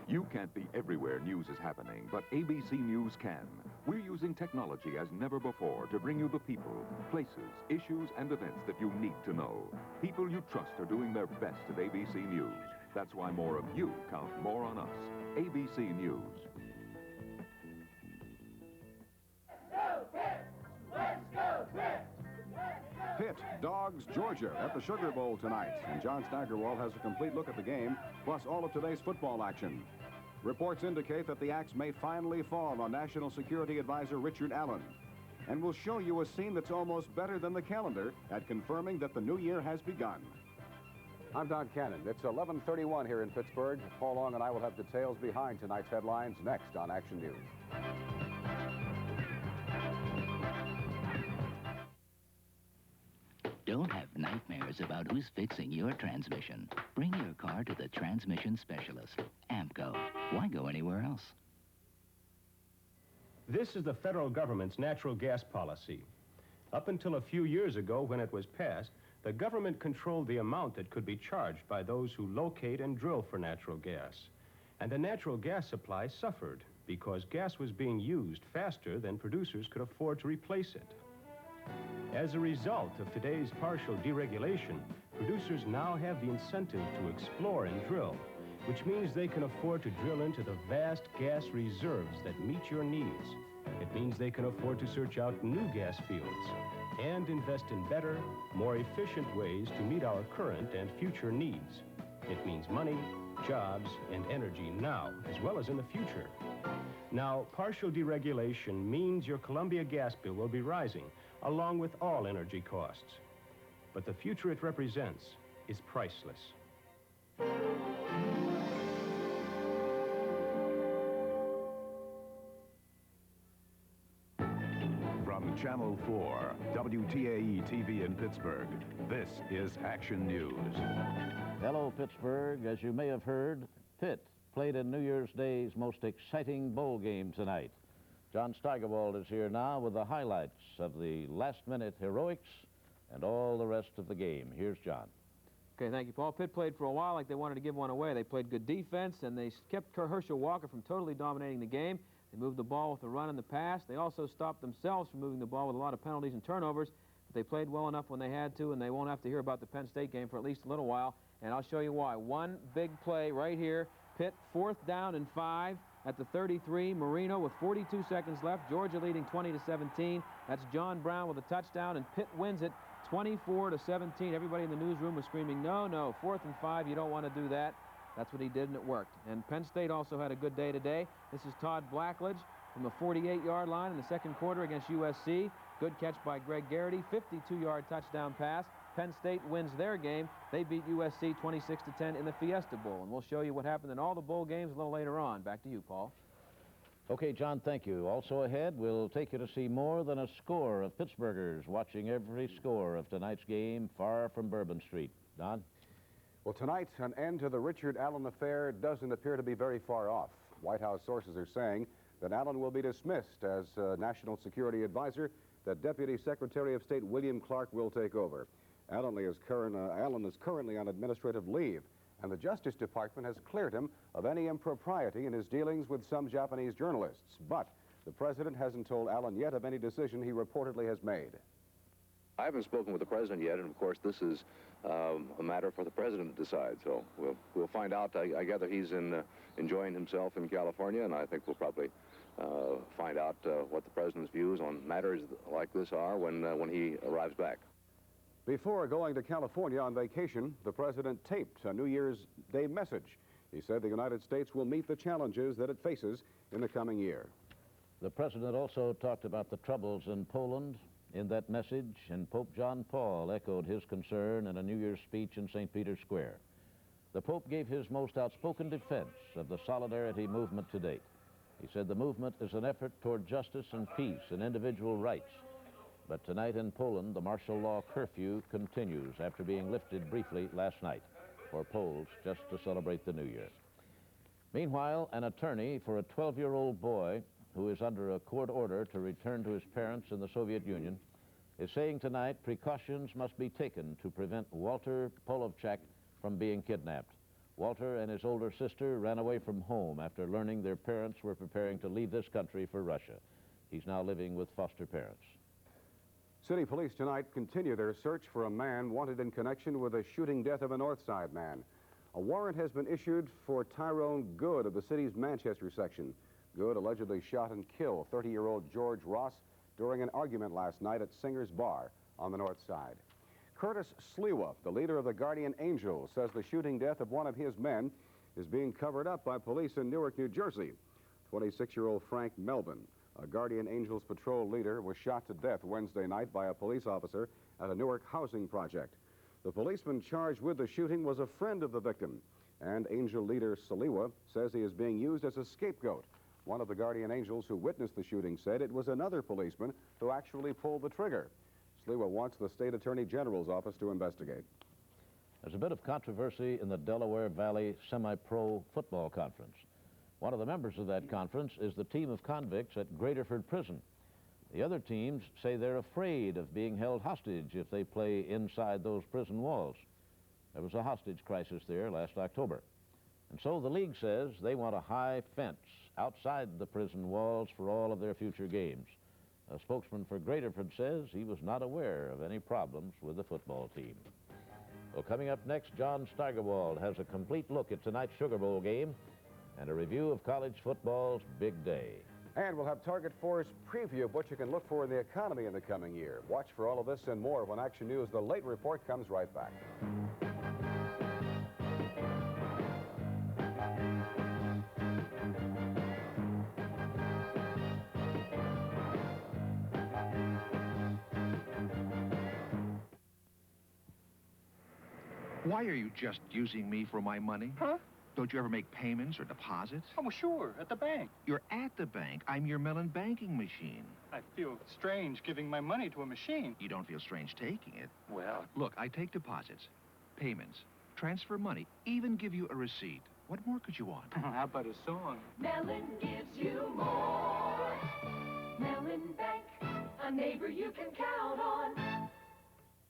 You can't be everywhere news is happening, but ABC News can. We're using technology as never before to bring you the people, places, issues, and events that you need to know. People you trust are doing their best at ABC News. That's why more of you count more on us. ABC News. Pitt dogs Georgia at the Sugar Bowl tonight, and John Steigerwald has a complete look at the game, plus all of today's football action. Reports indicate that the axe may finally fall on National Security Advisor Richard Allen, and we'll show you a scene that's almost better than the calendar at confirming that the new year has begun. I'm Don Cannon. It's 11:31 here in Pittsburgh. Paul Long and I will have details behind tonight's headlines next on Action News. Don't have nightmares about who's fixing your transmission. Bring your car to the transmission specialist, AMCO. Why go anywhere else? This is the federal government's natural gas policy. Up until a few years ago, when it was passed, the government controlled the amount that could be charged by those who locate and drill for natural gas. And the natural gas supply suffered because gas was being used faster than producers could afford to replace it. As a result of today's partial deregulation, producers now have the incentive to explore and drill, which means they can afford to drill into the vast gas reserves that meet your needs. It means they can afford to search out new gas fields and invest in better, more efficient ways to meet our current and future needs. It means money, jobs, and energy now, as well as in the future. Now, partial deregulation means your Columbia gas bill will be rising, along with all energy costs. But the future it represents is priceless. From Channel 4, WTAE TV in Pittsburgh, this is Action News. Hello, Pittsburgh. As you may have heard, Pitt played in New Year's Day's most exciting bowl game tonight. John Steigerwald is here now with the highlights of the last-minute heroics and all the rest of the game. Here's John. Okay, thank you, Paul. Pitt played for a while like they wanted to give one away. They played good defense, and they kept Herschel Walker from totally dominating the game. They moved the ball with the run and the pass. They also stopped themselves from moving the ball with a lot of penalties and turnovers. But they played well enough when they had to, and they won't have to hear about the Penn State game for at least a little while. And I'll show you why. One big play right here. Pitt, 4th down and 5 at the 33. Marino with 42 seconds left. Georgia leading 20-17. That's John Brown with a touchdown, and Pitt wins it 24-17. Everybody in the newsroom was screaming, no, no, 4th and 5, you don't want to do that. That's what he did, and it worked. And Penn State also had a good day today. This is Todd Blackledge from the 48-yard line in the second quarter against USC. Good catch by Greg Garrity, 52-yard touchdown pass. Penn State wins their game. They beat USC 26-10 in the Fiesta Bowl. And we'll show you what happened in all the bowl games a little later on. Back to you, Paul. Okay, John, thank you. Also ahead, we'll take you to see more than a score of Pittsburghers watching every score of tonight's game far from Bourbon Street. Don? Well, tonight, an end to the Richard Allen affair doesn't appear to be very far off. White House sources are saying that Allen will be dismissed as National Security Advisor, that Deputy Secretary of State William Clark will take over. Allen is currently on administrative leave, and the Justice Department has cleared him of any impropriety in his dealings with some Japanese journalists. But the president hasn't told Allen yet of any decision he reportedly has made. I haven't spoken with the president yet, and of course this is a matter for the president to decide. So we'll find out. I gather he's enjoying himself in California, and I think we'll probably find out what the president's views on matters like this are when he arrives back. Before going to California on vacation, the president taped a New Year's Day message. He said the United States will meet the challenges that it faces in the coming year. The president also talked about the troubles in Poland in that message, and Pope John Paul echoed his concern in a New Year's speech in St. Peter's Square. The Pope gave his most outspoken defense of the Solidarity movement to date. He said the movement is an effort toward justice and peace and individual rights. But tonight in Poland, the martial law curfew continues after being lifted briefly last night for Poles just to celebrate the New Year. Meanwhile, an attorney for a 12-year-old boy who is under a court order to return to his parents in the Soviet Union is saying tonight precautions must be taken to prevent Walter Polovchak from being kidnapped. Walter and his older sister ran away from home after learning their parents were preparing to leave this country for Russia. He's now living with foster parents. City police tonight continue their search for a man wanted in connection with the shooting death of a North Side man. A warrant has been issued for Tyrone Good of the city's Manchester section. Good allegedly shot and killed 30-year-old George Ross during an argument last night at Singer's Bar on the North Side. Curtis Sliwa, the leader of the Guardian Angels, says the shooting death of one of his men is being covered up by police in Newark, New Jersey. 26-year-old Frank Melvin, a Guardian Angels patrol leader, was shot to death Wednesday night by a police officer at a Newark housing project. The policeman charged with the shooting was a friend of the victim, and Angel leader Saliwa says he is being used as a scapegoat. One of the Guardian Angels who witnessed the shooting said it was another policeman who actually pulled the trigger. Sliwa wants the State Attorney General's office to investigate. There's a bit of controversy in the Delaware Valley Semi-Pro Football Conference. One of the members of that conference is the team of convicts at Graterford Prison. The other teams say they're afraid of being held hostage if they play inside those prison walls. There was a hostage crisis there last October. And so the league says they want a high fence outside the prison walls for all of their future games. A spokesman for Graterford says he was not aware of any problems with the football team. Well, coming up next, John Steigerwald has a complete look at tonight's Sugar Bowl game and a review of college football's big day. And we'll have Target 4's preview of what you can look for in the economy in the coming year. Watch for all of this and more when Action News, The Late Report, comes right back. Why are you just using me for my money? Huh? Don't you ever make payments or deposits? Oh, well, sure, at the bank. You're at the bank. I'm your Mellon banking machine. I feel strange giving my money to a machine. You don't feel strange taking it. Well, Look, I take deposits, payments, transfer money, even give you a receipt. What more could you want? how about a song? Mellon gives you more. Mellon Bank, a neighbor you can count on.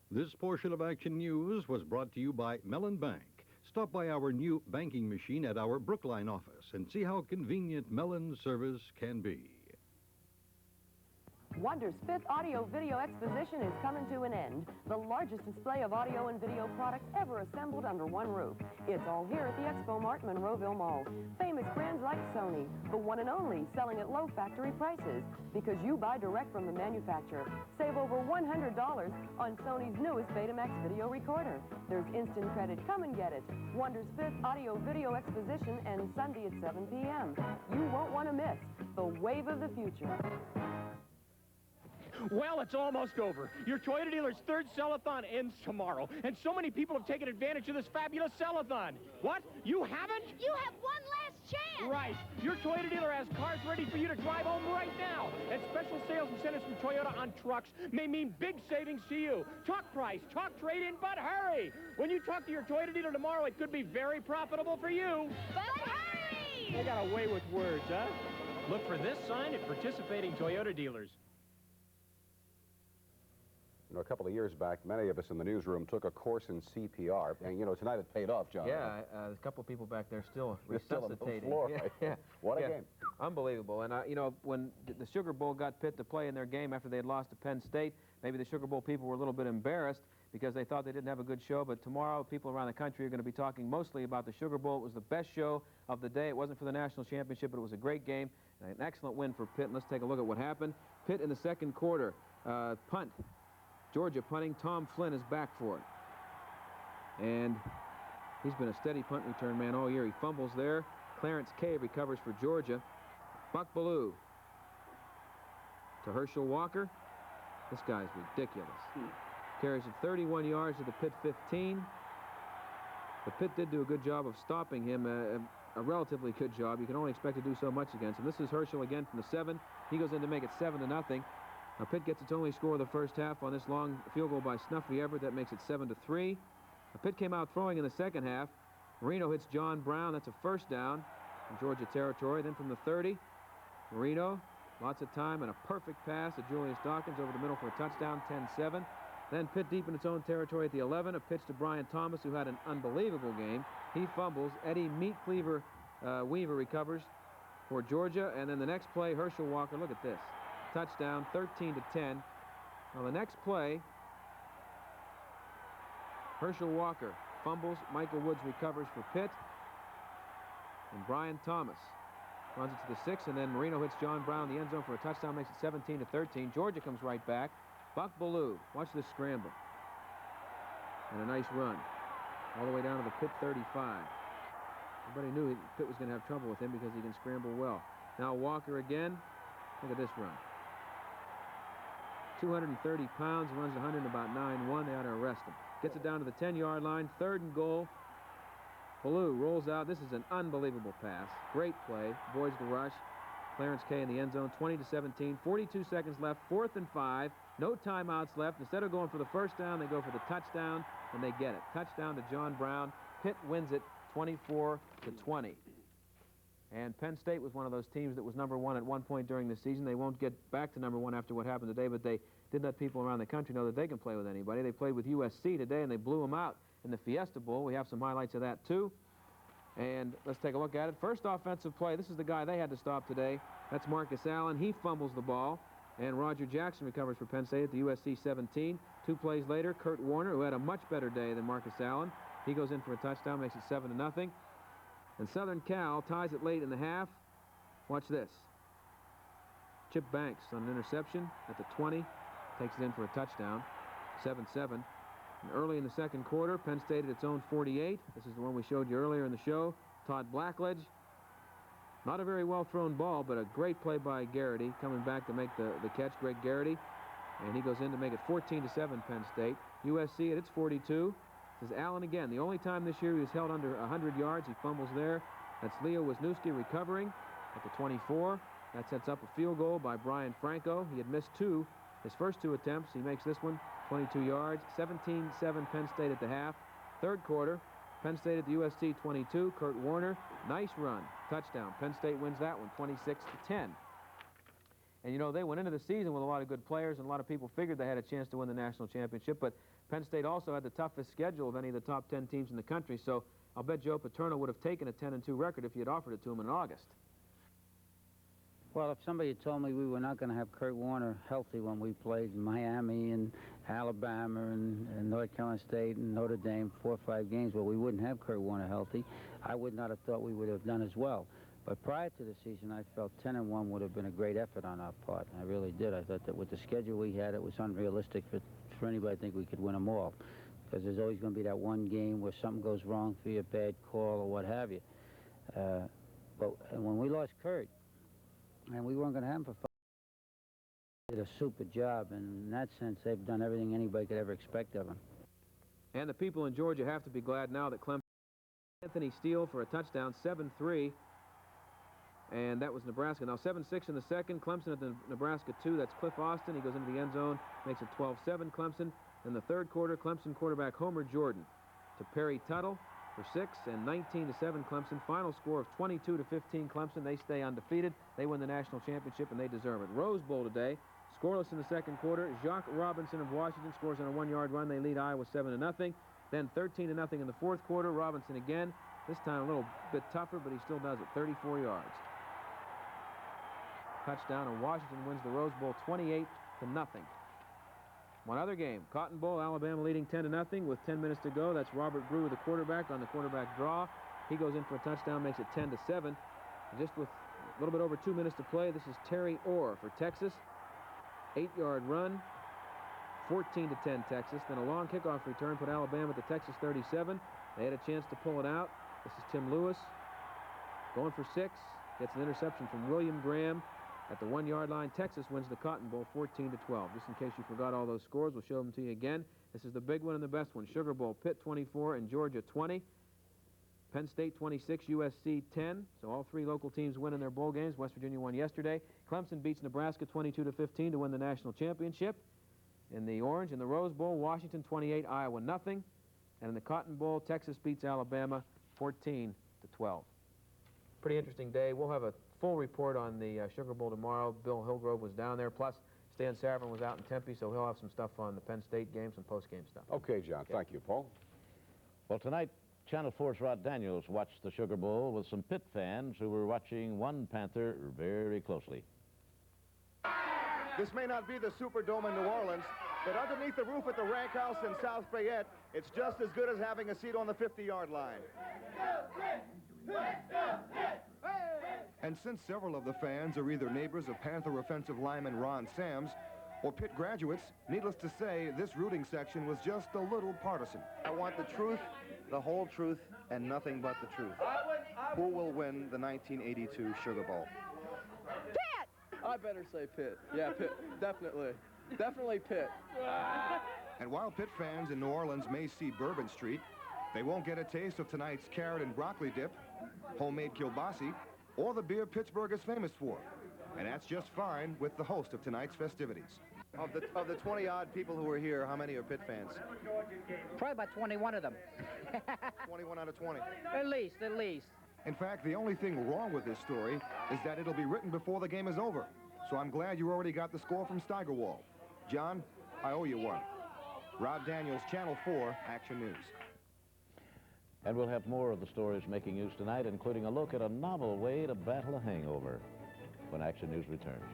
This portion of Action News was brought to you by Mellon Bank. Stop by our new banking machine at our Brookline office and see how convenient Mellon's service can be. Wonder's 5th Audio-Video Exposition is coming to an end. The largest display of audio and video products ever assembled under one roof. It's all here at the Expo Mart, Monroeville Mall. Famous brands like Sony, the one and only, selling at low factory prices because you buy direct from the manufacturer. Save over $100 on Sony's newest Betamax video recorder. There's instant credit. Come and get it. Wonder's 5th Audio-Video Exposition ends Sunday at 7 p.m. You won't want to miss the wave of the future. Well, it's almost over. Your Toyota dealer's 3rd sell-a-thon ends tomorrow, and so many people have taken advantage of this fabulous sell-a-thon. What? You haven't? You have one last chance. Right. Your Toyota dealer has cars ready for you to drive home right now. And special sales incentives from Toyota on trucks may mean big savings to you. Talk price, talk trade-in, but hurry. When you talk to your Toyota dealer tomorrow, it could be very profitable for you. But hurry! They got away with words, huh? Look for this sign at participating Toyota dealers. You know, a couple of years back, many of us in the newsroom took a course in CPR, and, you know, tonight it paid off, John. Yeah, a couple of people back there still resuscitating. Still on the floor, right? Yeah. What a game. Unbelievable. And, you know, when the Sugar Bowl got Pitt to play in their game after they had lost to Penn State, maybe the Sugar Bowl people were a little bit embarrassed because they thought they didn't have a good show. But tomorrow, people around the country are going to be talking mostly about the Sugar Bowl. It was the best show of the day. It wasn't for the national championship, but it was a great game. And an excellent win for Pitt. And let's take a look at what happened. Pitt in the second quarter, punt. Georgia punting. Tom Flynn is back for it. And he's been a steady punt return man all year. He fumbles there. Clarence Cave recovers for Georgia. Buck Ballou to Herschel Walker. This guy's ridiculous. Carries it 31 yards to the Pitt 15. The Pitt did do a good job of stopping him, a relatively good job. You can only expect to do so much against him. This is Herschel again from the 7. He goes in to make it 7-0. Now Pitt gets its only score of the first half on this long field goal by Snuffy Everett. That makes it 7-3. Now Pitt came out throwing in the second half. Marino hits John Brown. That's a first down in Georgia territory. Then from the 30, Marino, lots of time and a perfect pass to Julius Dawkins over the middle for a touchdown, 10-7. Then Pitt deep in its own territory at the 11. A pitch to Brian Thomas, who had an unbelievable game. He fumbles. Eddie Meat Cleaver Weaver recovers for Georgia. And then the next play, Herschel Walker, look at this. Touchdown, 13-10. Now the next play, Herschel Walker fumbles. Michael Woods recovers for Pitt. And Brian Thomas runs it to the 6, and then Marino hits John Brown in the end zone for a touchdown, makes it 17-13. Georgia comes right back. Buck Ballou, watch this scramble. And a nice run. All the way down to the Pitt 35. Everybody knew Pitt was going to have trouble with him because he can scramble well. Now Walker again. Look at this run. 230 pounds, runs 100 in about 9-1. They ought to arrest him. Gets it down to the 10-yard line, 3rd and goal. Ballou rolls out. This is an unbelievable pass. Great play. Avoids the rush. Clarence Kay in the end zone, 20-17. 42 seconds left, 4th and 5. No timeouts left. Instead of going for the first down, they go for the touchdown, and they get it. Touchdown to John Brown. Pitt wins it 24-20. And Penn State was one of those teams that was #1 at one point during the season. They won't get back to #1 after what happened today, but they did let people around the country know that they can play with anybody. They played with USC today, and they blew them out in the Fiesta Bowl. We have some highlights of that, too. And let's take a look at it. First offensive play. This is the guy they had to stop today. That's Marcus Allen. He fumbles the ball. And Roger Jackson recovers for Penn State at the USC 17. 2 plays later, Kurt Warner, who had a much better day than Marcus Allen. He goes in for a touchdown, makes it 7-0. And Southern Cal ties it late in the half. Watch this. Chip Banks on an interception at the 20. Takes it in for a touchdown. 7-7. And early in the second quarter, Penn State at its own 48. This is the one we showed you earlier in the show. Todd Blackledge. Not a very well-thrown ball, but a great play by Garrity, coming back to make the catch, Greg Garrity. And he goes in to make it 14-7 Penn State. USC at its 42. This is Allen again. The only time this year he was held under 100 yards. He fumbles there. That's Leo Wisniewski recovering at the 24. That sets up a field goal by Brian Franco. He had missed 2. His first 2 attempts. He makes this one 22 yards. 17-7 Penn State at the half. Third quarter. Penn State at the USC 22. Kurt Warner. Nice run. Touchdown. Penn State wins that one 26-10. And, you know, they went into the season with a lot of good players, and a lot of people figured they had a chance to win the national championship, but Penn State also had the toughest schedule of any of the top 10 teams in the country, so I'll bet Joe Paterno would have taken a 10-2 record if he had offered it to him in August. Well, if somebody had told me we were not going to have Kurt Warner healthy when we played in Miami and Alabama and North Carolina State and Notre Dame 4 or 5 games where we wouldn't have Kurt Warner healthy, I would not have thought we would have done as well. But prior to the season, I felt 10-1 would have been a great effort on our part. I really did. I thought that with the schedule we had, it was unrealistic for anybody to think we could win them all. Because there's always going to be that one game where something goes wrong for you, a bad call or what have you. But when we lost Kurt, and we weren't going to have him for 5 years, they did a super job. And in that sense, they've done everything anybody could ever expect of them. And the people in Georgia have to be glad now that Clemson Anthony Steele for a touchdown, 7-3. And that was Nebraska. Now 7-6 in the second. Clemson at the Nebraska 2. That's Cliff Austin. He goes into the end zone, makes it 12-7 Clemson. In the third quarter, Clemson quarterback Homer Jordan to Perry Tuttle for 6 and 19-7 Clemson. Final score of 22-15 Clemson. They stay undefeated. They win the national championship, and they deserve it. Rose Bowl today. Scoreless in the second quarter. Jacques Robinson of Washington scores on a 1-yard run. They lead Iowa 7-0. Then 13-0 in the fourth quarter. Robinson again. This time a little bit tougher, but he still does it. 34 yards. Touchdown, and Washington wins the Rose Bowl 28-0. One other game, Cotton Bowl, Alabama leading 10-0 with 10 minutes to go. That's Robert Brewer, the quarterback, on the quarterback draw. He goes in for a touchdown, makes it 10-7. Just with a little bit over 2 minutes to play, this is Terry Orr for Texas. 8-yard run, 14-10 Texas. Then a long kickoff return put Alabama at the Texas 37. They had a chance to pull it out. This is Tim Lewis going for 6. Gets an interception from William Graham at the 1-yard line. Texas wins the Cotton Bowl 14-12. Just in case you forgot all those scores, we'll show them to you again. This is the big one and the best one. Sugar Bowl, Pitt 24 and Georgia 20. Penn State 26, USC 10. So all 3 local teams win in their bowl games. West Virginia won yesterday. Clemson beats Nebraska 22-15 to win the national championship. In the Orange, in the Rose Bowl, Washington 28, Iowa nothing. And in the Cotton Bowl, Texas beats Alabama 14-12. Pretty interesting day. We'll have a full report on the Sugar Bowl tomorrow. Bill Hillgrove was down there. Plus, Stan Savran was out in Tempe, so he'll have some stuff on the Penn State game, some post-game stuff. Okay, John. Thank you, Paul. Well, tonight, Channel 4's Rod Daniels watched the Sugar Bowl with some Pitt fans who were watching one Panther very closely. This may not be the Superdome in New Orleans, but underneath the roof at the Rank House in South Fayette, it's just as good as having a seat on the 50-yard line. And since several of the fans are either neighbors of Panther offensive lineman Ron Sams or Pitt graduates, needless to say, this rooting section was just a little partisan. I want the truth, the whole truth, and nothing but the truth. Who will win the 1982 Sugar Bowl? Pitt! I better say Pitt. Yeah, Pitt. Definitely. Definitely Pitt. And while Pitt fans in New Orleans may see Bourbon Street, they won't get a taste of tonight's carrot and broccoli dip, homemade kielbasi, or the beer Pittsburgh is famous for. And that's just fine with the host of tonight's festivities. Of the 20-odd people who are here, how many are Pitt fans? Probably about 21 of them. 21 out of 20. At least. In fact, the only thing wrong with this story is that it'll be written before the game is over. So I'm glad you already got the score from Steigerwald. John, I owe you one. Rod Daniels, Channel 4, Action News. And we'll have more of the stories making news tonight, including a look at a novel way to battle a hangover when Action News returns.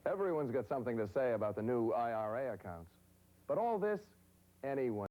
Everyone's got something to say about the new IRA accounts. But all this, anyone